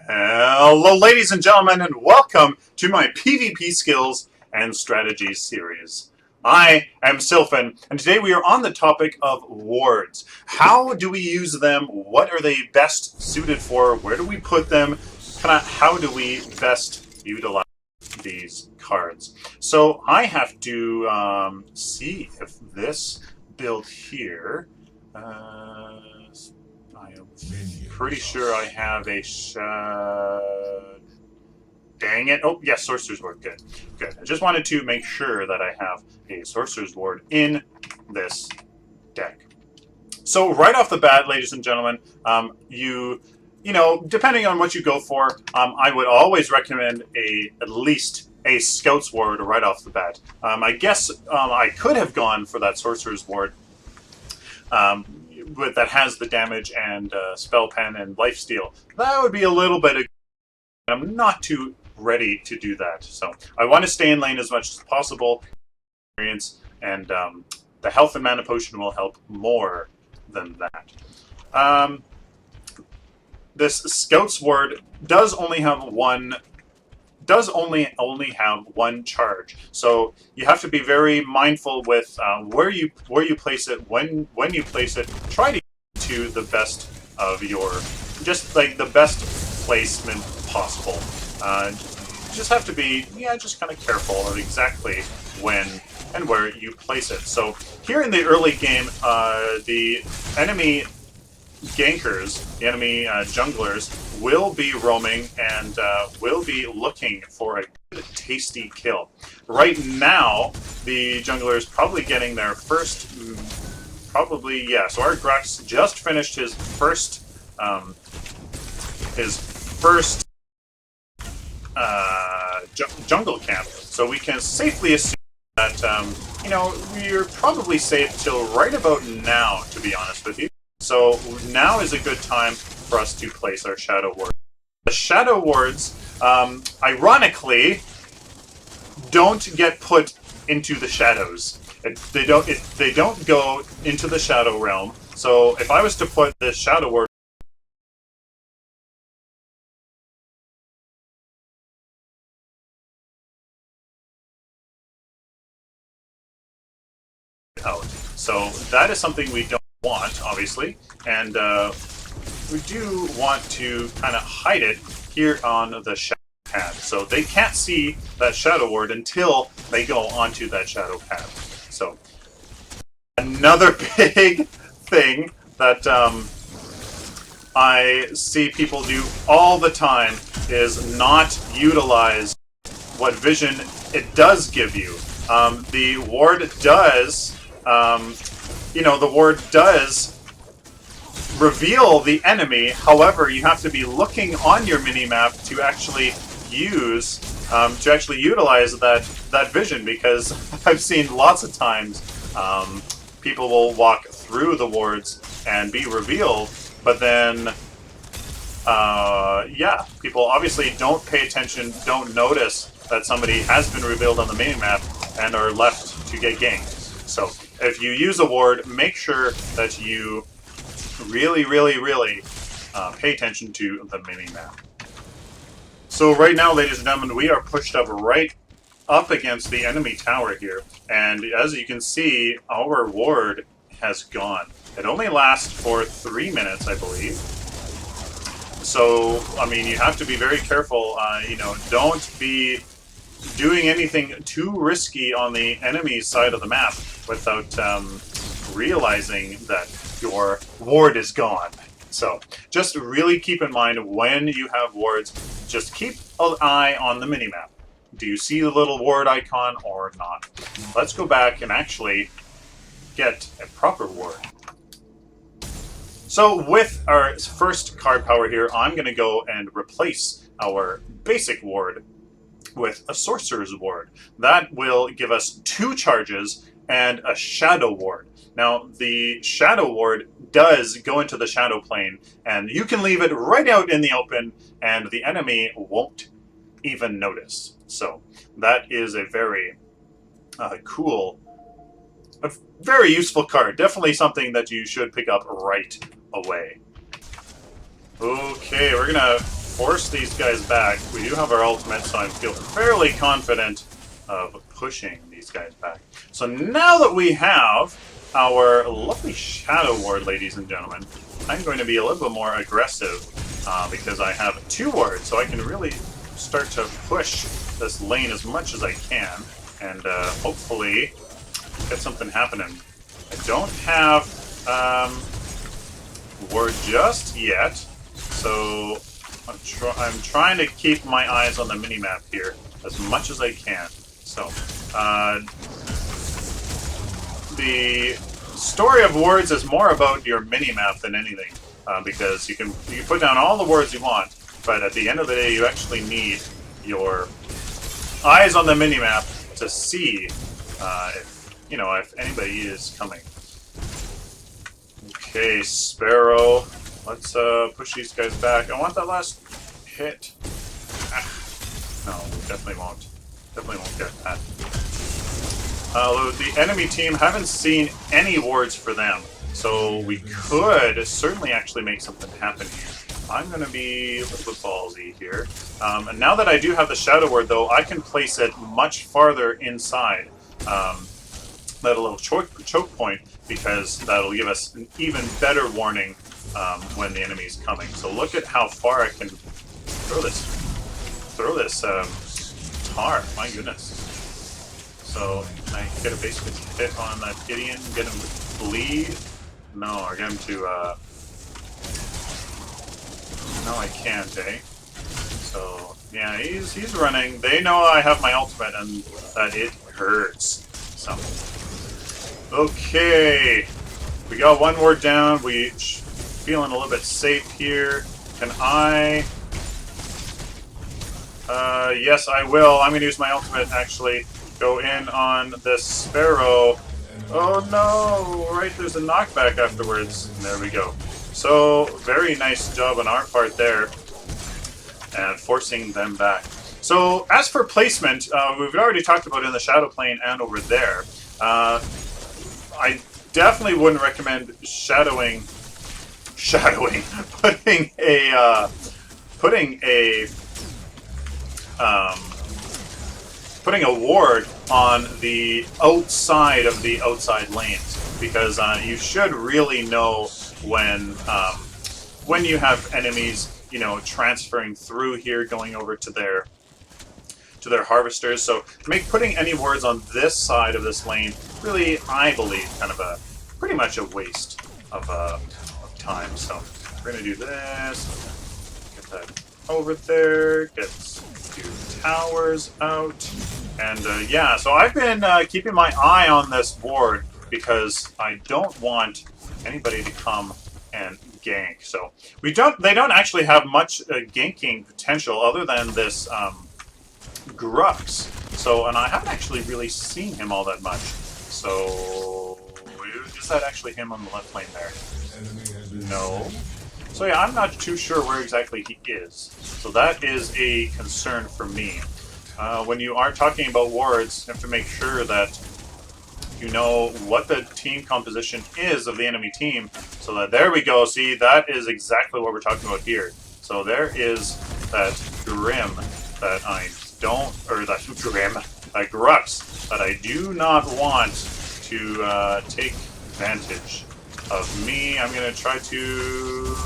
Hello ladies and gentlemen, and welcome to my PvP skills and strategies series. I am Sylphin, and today we are on the topic of wards. How do we use them? What are they best suited for? Where do we put them? How do we best utilize these cards? So I have to see if this build here... I'm pretty sure I have a dang it. Oh, yes, Sorcerer's Ward. Good. Good. I just wanted to make sure that I have a Sorcerer's Ward in this deck. So right off the bat, ladies and gentlemen, you know, depending on what you go for, I would always recommend at least a Scout's Ward right off the bat. I guess I could have gone for that Sorcerer's Ward, that has the damage and spell pen and lifesteal. That would be a little bit of... I'm not too ready to do that. So I want to stay in lane as much as possible. And the health and mana potion will help more than that. This Scout's Ward does only have one have one charge, so you have to be very mindful with where you place it, when you place it. Try to get to the best of your, just like the best placement possible. Just have to be, just kind of careful of exactly when and where you place it. So here in the early game, the enemy gankers, the enemy junglers, will be roaming and will be looking for a good, tasty kill. Right now, the jungler is probably getting their first, so Argrax just finished his first jungle camp, so we can safely assume that, we're probably safe till right about now, to be honest with you. So now is a good time for us to place our Shadow Wards. The Shadow Wards, ironically, don't get put into the shadows. They don't go into the Shadow Realm. So if I was to put the Shadow Ward out, so that is something we don't want, obviously, and we do want to kind of hide it here on the shadow pad, so they can't see that Shadow Ward until they go onto that shadow pad. So another big thing that I see people do all the time is not utilize what vision it does give you. The ward does the ward does reveal the enemy. However, you have to be looking on your mini-map to actually utilize that vision, because I've seen lots of times people will walk through the wards and be revealed, but then people obviously don't pay attention, don't notice that somebody has been revealed on the mini-map and are left to get ganked. So if you use a ward, make sure that you really pay attention to the mini-map. So right now, ladies and gentlemen, we are pushed up right up against the enemy tower here, and as you can see, our ward has gone. It only lasts for 3 minutes, I believe. So, I mean, you have to be very careful. Don't be doing anything too risky on the enemy side of the map without realizing that your ward is gone. So just really keep in mind when you have wards, just keep an eye on the minimap. Do you see the little ward icon or not? Let's go back and actually get a proper ward. So with our first card power here, I'm going to go and replace our basic ward with a Sorcerer's Ward. That will give us 2 charges and a Shadow Ward. Now, the Shadow Ward does go into the Shadow Plane, and you can leave it right out in the open, and the enemy won't even notice. So, that is a very cool, a very useful card. Definitely something that you should pick up right away. Okay, we're gonna force these guys back. We do have our ultimate, so I feel fairly confident of pushing these guys back. So now that we have our lovely Shadow Ward, ladies and gentlemen, I'm going to be a little bit more aggressive because I have 2 wards, so I can really start to push this lane as much as I can and hopefully get something happening. I don't have ward just yet, so I'm trying to keep my eyes on the minimap here as much as I can. So, the story of wards is more about your minimap than anything, because you can put down all the wards you want, but at the end of the day, you actually need your eyes on the minimap to see if anybody is coming. Okay, Sparrow. Let's push these guys back. I want that last hit. No, definitely won't. Definitely won't get that. The enemy team, haven't seen any wards for them, so we could certainly actually make something happen here. I'm going to be a little bit ballsy here. And now that I do have the Shadow Ward, though, I can place it much farther inside that little choke point, because that'll give us an even better warning when the enemy is coming. So look at how far I can throw this tar. My goodness. So I get a basic hit on that Gideon, get him to bleed. No, I get him to. No, I can't, eh? So yeah, he's running. They know I have my ultimate and that it hurts. So okay, we got 1 ward down. We feeling a little bit safe here. Can I? Yes, I will. I'm going to use my ultimate, actually. Go in on this Sparrow. Oh no! Right, there's a knockback afterwards. And there we go. So, very nice job on our part there. And forcing them back. So, as for placement, we've already talked about it in the Shadow Plane and over there. I definitely wouldn't recommend putting a ward on the outside of the outside lanes, because you should really know when you have enemies, transferring through here, going over to their harvesters. So putting any wards on this side of this lane, really, I believe, kind of pretty much a waste of time. So we're gonna do this, get that over there, get 2 towers out, and yeah. So I've been keeping my eye on this board because I don't want anybody to come and gank. So they don't actually have much ganking potential other than this Grux. So, and I haven't actually really seen him all that much. So, is that actually him on the left lane there? No. So yeah, I'm not too sure where exactly he is. So that is a concern for me. When you are talking about wards, you have to make sure that you know what the team composition is of the enemy team. So that, there we go, see, that is exactly what we're talking about here. So there is that Grim that I don't, or that Grim, that Grux, that I do not want to take advantage of me. I'm going to try to,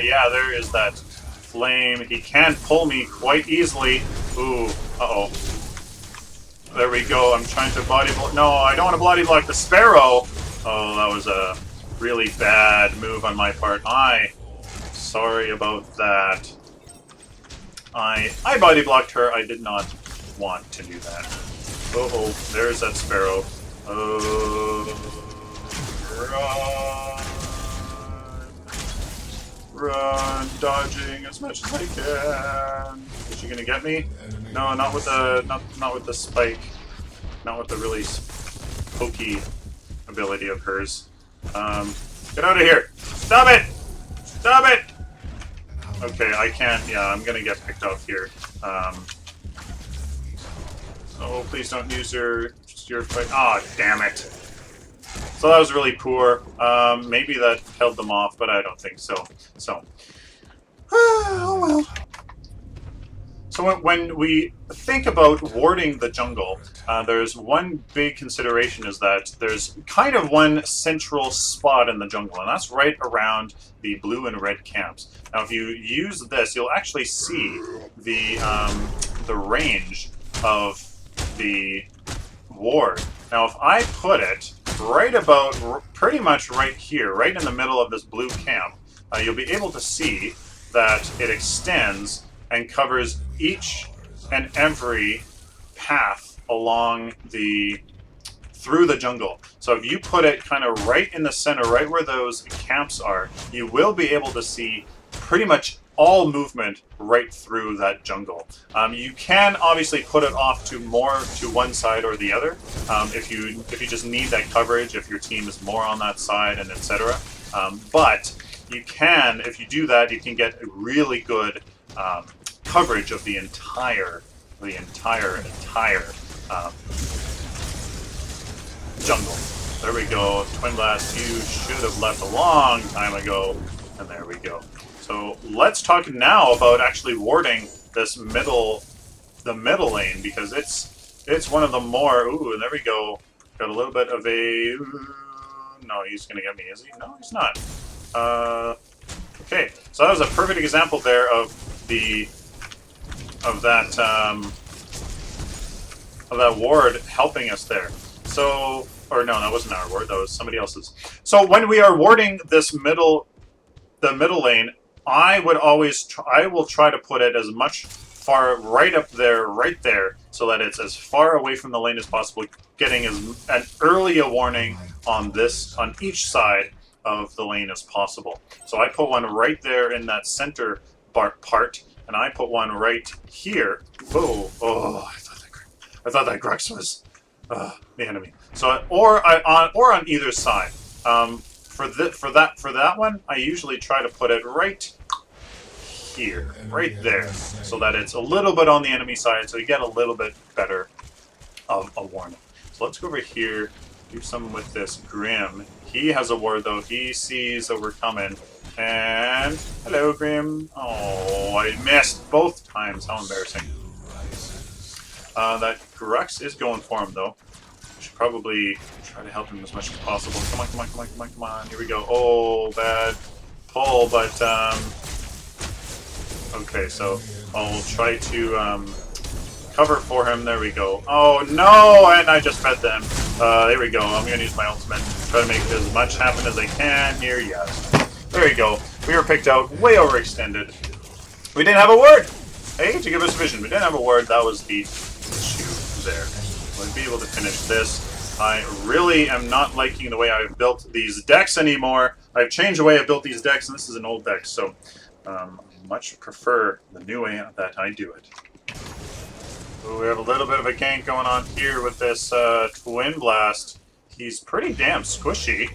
yeah, there is that flame. He can pull me quite easily. Ooh, uh-oh. There we go. I'm trying to body block. No, I don't want to body block the Sparrow. Oh, that was a really bad move on my part. Sorry about that. I body blocked her. I did not want to do that. Oh, there's that Sparrow. Run, dodging as much as I can. Is she gonna get me? No, not with the spike. Not with the really pokey ability of hers. Get out of here! Stop it! Stop it! Okay, I can't. Yeah, I'm gonna get picked off here. Oh, please don't use your fight. Ah, oh, damn it! So that was really poor. Maybe that held them off, but I don't think so. So, oh well. So when we think about warding the jungle, there's one big consideration is that there's kind of one central spot in the jungle, and that's right around the blue and red camps. Now, if you use this, you'll actually see the range of the ward. Now, if I put it right about, pretty much right here, right in the middle of this blue camp, you'll be able to see that it extends and covers each and every path along through the jungle. So if you put it kind of right in the center, right where those camps are, you will be able to see pretty much all movement right through that jungle. You can obviously put it off to more to one side or the other if you just need that coverage, if your team is more on that side, and etc. But you can, if you do that, you can get a really good coverage of the entire jungle. There we go. Twin Blast, you should have left a long time ago. And there we go. So let's talk now about actually warding this the middle lane, because it's one of the more. Ooh, and there we go. Got a little bit of a. No, he's gonna get me, is he? No, he's not. Okay, so that was a perfect example there of that ward helping us there. So, or no, that wasn't our ward. That was somebody else's. So when we are warding this the middle lane, I will try to put it as much far right up there, right there, so that it's as far away from the lane as possible, getting an early warning on each side of the lane as possible. So I put one right there in that center part, and I put one right here. Oh! I thought that Grux was the enemy. So or on either side. For that one, I usually try to put it right here, right there, so that it's a little bit on the enemy side, so you get a little bit better of a warning. So let's go over here, do some with this Grim. He has a ward though. He sees that we're coming. And hello, Grim. Oh, I missed both times. How embarrassing. That Grux is going for him though. Should probably try to help him as much as possible. Come on, come on, come on, come on, come on. Here we go. Oh, bad pull, but okay, so I'll try to cover for him. There we go. Oh no, and I just fed them. There we go. I'm gonna use my ultimate. Try to make as much happen as I can here. Yes. There you go. We were picked out, way overextended. We didn't have a word. Hey, to give us vision. We didn't have a word. That was the issue there. We'll be able to finish this. I really am not liking the way I've built these decks anymore. I've changed the way I've built these decks, and this is an old deck, so much prefer the new way that I do it. Ooh, we have a little bit of a gank going on here with this Twin Blast. He's pretty damn squishy,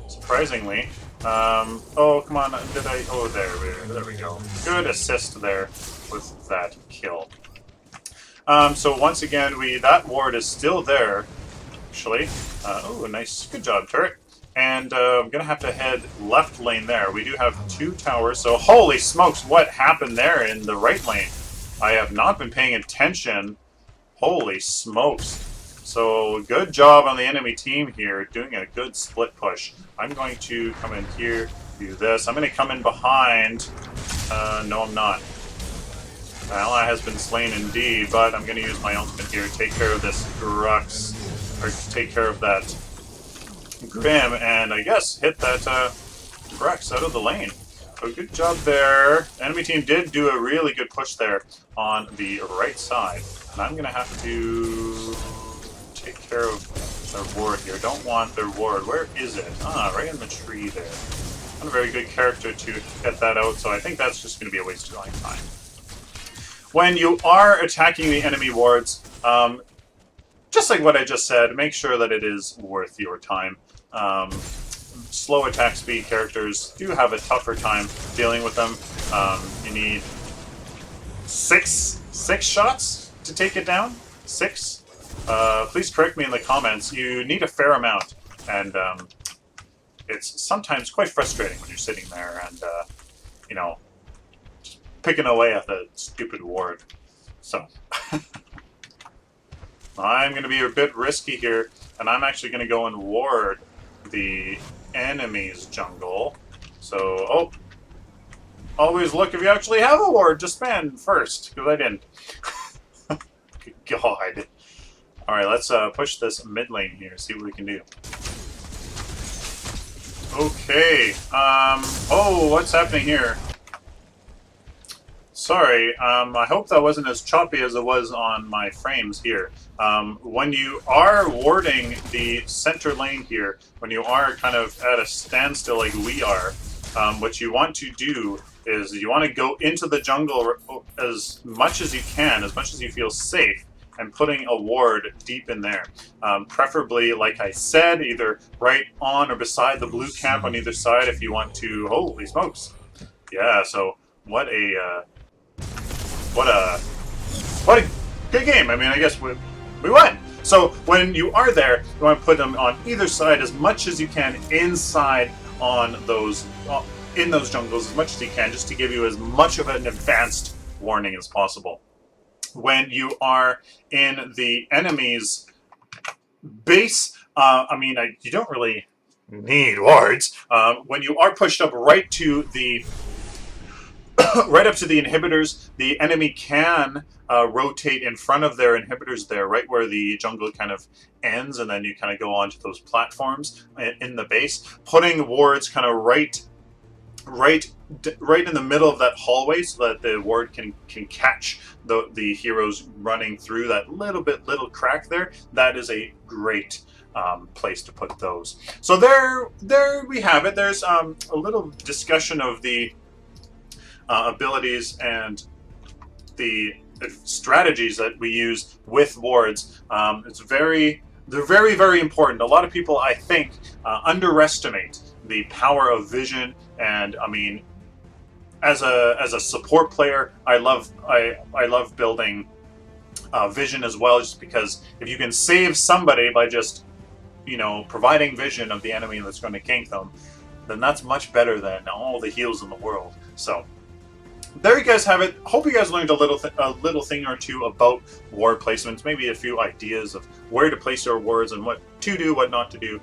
surprisingly. Oh, come on, did I? Oh, there we go. Good assist there with that kill. So once again, that ward is still there, actually. Oh, nice, good job, turret. And I'm gonna have to head left lane there. We do have 2 towers, so holy smokes, what happened there in the right lane? I have not been paying attention. Holy smokes. So good job on the enemy team here, doing a good split push. I'm going to come in here, do this. I'm going to come in behind. No, I'm not. The ally has been slain indeed, but I'm going to use my ultimate here, take care of this Grux, or take care of that Grim, and I guess hit that Grux out of the lane. So good job there. Enemy team did do a really good push there on the right side. And I'm going to have to take care of their ward here. Don't want their ward. Where is it? Ah, right in the tree there. Not a very good character to get that out, so I think that's just going to be a waste of my time. When you are attacking the enemy wards, just like what I just said, make sure that it is worth your time. Slow attack speed characters do have a tougher time dealing with them. You need six shots to take it down? 6? Please correct me in the comments. You need a fair amount, and it's sometimes quite frustrating when you're sitting there and, you know, just picking away at the stupid ward. So I'm going to be a bit risky here, and I'm actually going to go and ward the enemy's jungle. So, oh, always look if you actually have a ward to spend first, because I didn't. God. Alright, let's push this mid lane here, see what we can do. Okay, oh, what's happening here? Sorry, I hope that wasn't as choppy as it was on my frames here. When you are warding the center lane here, when you are kind of at a standstill like we are, what you want to do is you want to go into the jungle as much as you can, as much as you feel safe, and putting a ward deep in there. Preferably, like I said, either right on or beside the blue camp on either side if you want to... Holy smokes! Yeah, so what a good game. I mean, I guess we won. So when you are there, you want to put them on either side as much as you can inside on those in those jungles as much as you can, just to give you as much of an advanced warning as possible. When you are in the enemy's base, I mean, you don't really need wards. When you are pushed up right to the right up to the inhibitors, the enemy can rotate in front of their inhibitors there, right where the jungle kind of ends, and then you kind of go onto those platforms in the base, putting wards kind of right in the middle of that hallway, so that the ward can catch the heroes running through that little crack there. That is a great place to put those. So there we have it. There's a little discussion of the abilities and the strategies that we use with wards. They're very important. A lot of people, I think, underestimate the power of vision. And I mean, as a support player, I love building vision as well, just because if you can save somebody by just, you know, providing vision of the enemy that's going to gank them, then that's much better than all the heals in the world. So there you guys have it. Hope you guys learned a little thing or two about ward placements, maybe a few ideas of where to place your wards and what to do, what not to do.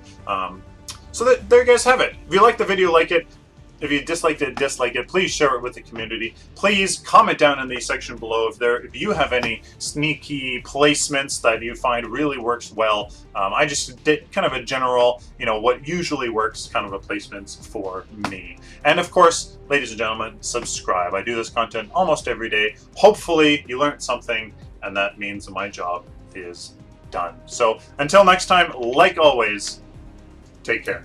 So there you guys have it. If you liked the video, like it. If you disliked it, dislike it. Please share it with the community. Please comment down in the section below if you have any sneaky placements that you find really works well. I just did kind of a general, you know, what usually works kind of a placements for me. And of course, ladies and gentlemen, subscribe. I do this content almost every day. Hopefully you learned something, and that means my job is done. So until next time, like always, take care.